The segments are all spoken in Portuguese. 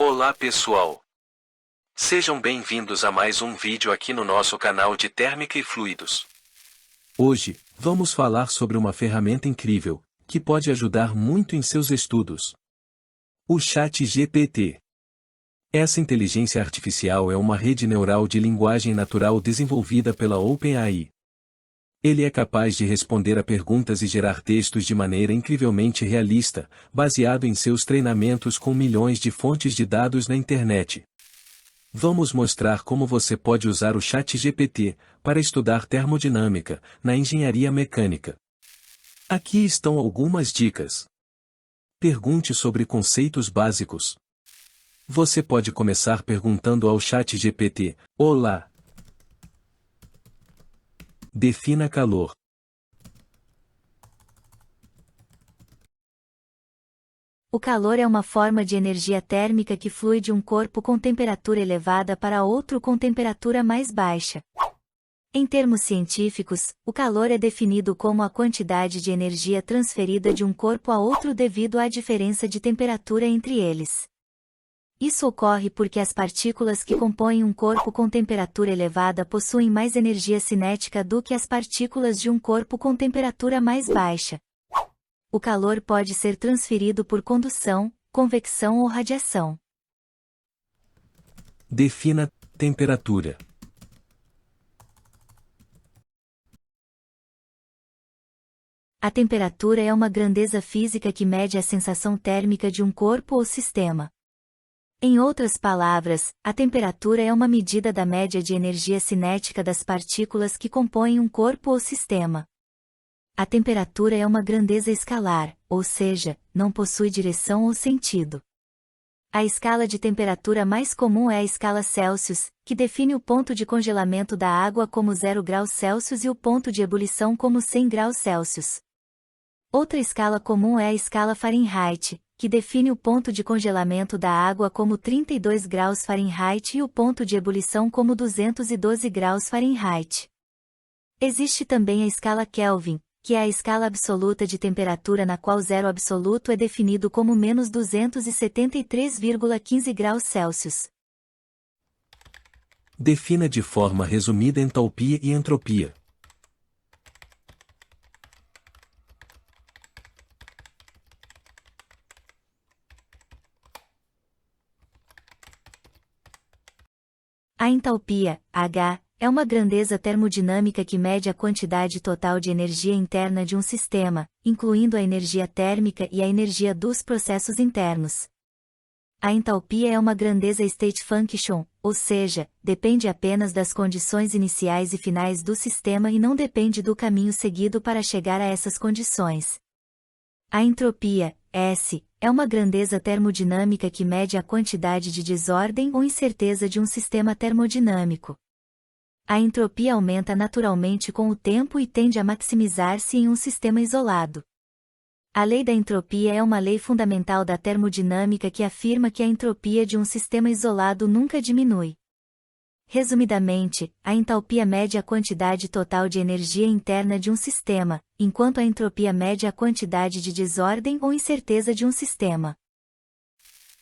Olá pessoal! Sejam bem-vindos a mais um vídeo aqui no nosso canal de Térmica e Fluidos. Hoje, vamos falar sobre uma ferramenta incrível, que pode ajudar muito em seus estudos. O ChatGPT. Essa inteligência artificial é uma rede neural de linguagem natural desenvolvida pela OpenAI. Ele é capaz de responder a perguntas e gerar textos de maneira incrivelmente realista, baseado em seus treinamentos com milhões de fontes de dados na internet. Vamos mostrar como você pode usar o ChatGPT para estudar termodinâmica na engenharia mecânica. Aqui estão algumas dicas. Pergunte sobre conceitos básicos. Você pode começar perguntando ao ChatGPT: Olá! Defina calor. O calor é uma forma de energia térmica que flui de um corpo com temperatura elevada para outro com temperatura mais baixa. Em termos científicos, o calor é definido como a quantidade de energia transferida de um corpo a outro devido à diferença de temperatura entre eles. Isso ocorre porque as partículas que compõem um corpo com temperatura elevada possuem mais energia cinética do que as partículas de um corpo com temperatura mais baixa. O calor pode ser transferido por condução, convecção ou radiação. Defina temperatura. A temperatura é uma grandeza física que mede a sensação térmica de um corpo ou sistema. Em outras palavras, a temperatura é uma medida da média de energia cinética das partículas que compõem um corpo ou sistema. A temperatura é uma grandeza escalar, ou seja, não possui direção ou sentido. A escala de temperatura mais comum é a escala Celsius, que define o ponto de congelamento da água como 0 graus Celsius e o ponto de ebulição como 100 graus Celsius. Outra escala comum é a escala Fahrenheit, que define o ponto de congelamento da água como 32 graus Fahrenheit e o ponto de ebulição como 212 graus Fahrenheit. Existe também a escala Kelvin, que é a escala absoluta de temperatura na qual zero absoluto é definido como menos 273,15 graus Celsius. Defina de forma resumida entalpia e entropia. A entalpia, H, é uma grandeza termodinâmica que mede a quantidade total de energia interna de um sistema, incluindo a energia térmica e a energia dos processos internos. A entalpia é uma grandeza state function, ou seja, depende apenas das condições iniciais e finais do sistema e não depende do caminho seguido para chegar a essas condições. A entropia, S, é uma grandeza termodinâmica que mede a quantidade de desordem ou incerteza de um sistema termodinâmico. A entropia aumenta naturalmente com o tempo e tende a maximizar-se em um sistema isolado. A lei da entropia é uma lei fundamental da termodinâmica que afirma que a entropia de um sistema isolado nunca diminui. Resumidamente, a entalpia mede a quantidade total de energia interna de um sistema, enquanto a entropia mede a quantidade de desordem ou incerteza de um sistema.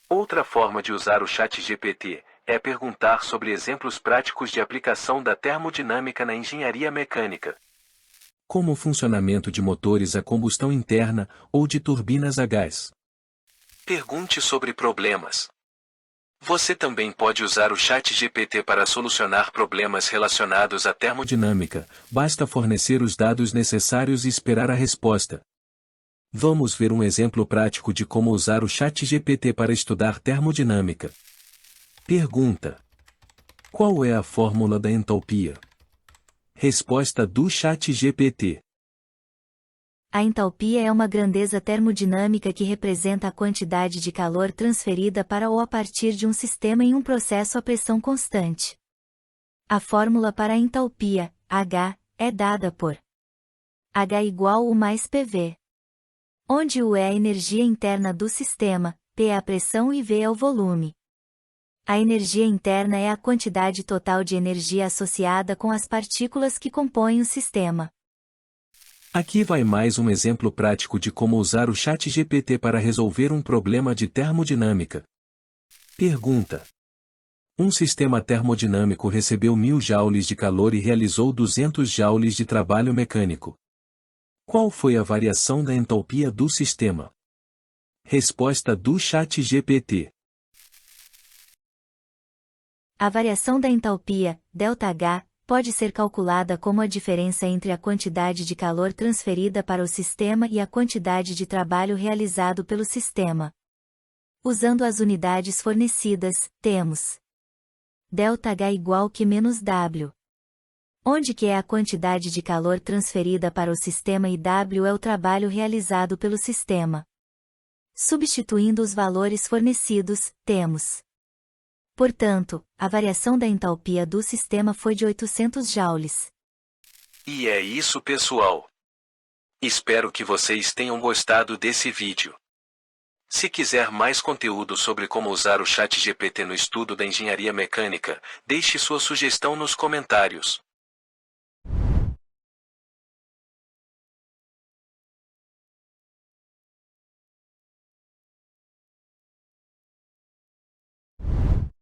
Outra forma de usar o ChatGPT é perguntar sobre exemplos práticos de aplicação da termodinâmica na engenharia mecânica. Como o funcionamento de motores a combustão interna ou de turbinas a gás. Pergunte sobre problemas. Você também pode usar o ChatGPT para solucionar problemas relacionados à termodinâmica, Basta fornecer os dados necessários e esperar a resposta. Vamos ver um exemplo prático de como usar o ChatGPT para estudar termodinâmica. Pergunta: qual é a fórmula da entalpia? Resposta do ChatGPT: a entalpia é uma grandeza termodinâmica que representa a quantidade de calor transferida para ou a partir de um sistema em um processo a pressão constante. A fórmula para a entalpia, H, é dada por H igual U mais PV. Onde U é a energia interna do sistema, P é a pressão e V é o volume. A energia interna é a quantidade total de energia associada com as partículas que compõem o sistema. Aqui vai mais um exemplo prático de como usar o ChatGPT para resolver um problema de termodinâmica. Pergunta: um sistema termodinâmico recebeu 1000 joules de calor e realizou 200 joules de trabalho mecânico. Qual foi a variação da entalpia do sistema? Resposta do ChatGPT. A variação da entalpia, ΔH, pode ser calculada como a diferença entre a quantidade de calor transferida para o sistema e a quantidade de trabalho realizado pelo sistema. Usando as unidades fornecidas, temos ΔH igual que menos W, onde Q é a quantidade de calor transferida para o sistema e W é o trabalho realizado pelo sistema. Substituindo os valores fornecidos, temos. Portanto, a variação da entalpia do sistema foi de 800 joules. E é isso, pessoal. Espero que vocês tenham gostado desse vídeo. Se quiser mais conteúdo sobre como usar o ChatGPT no estudo da engenharia mecânica, deixe sua sugestão nos comentários.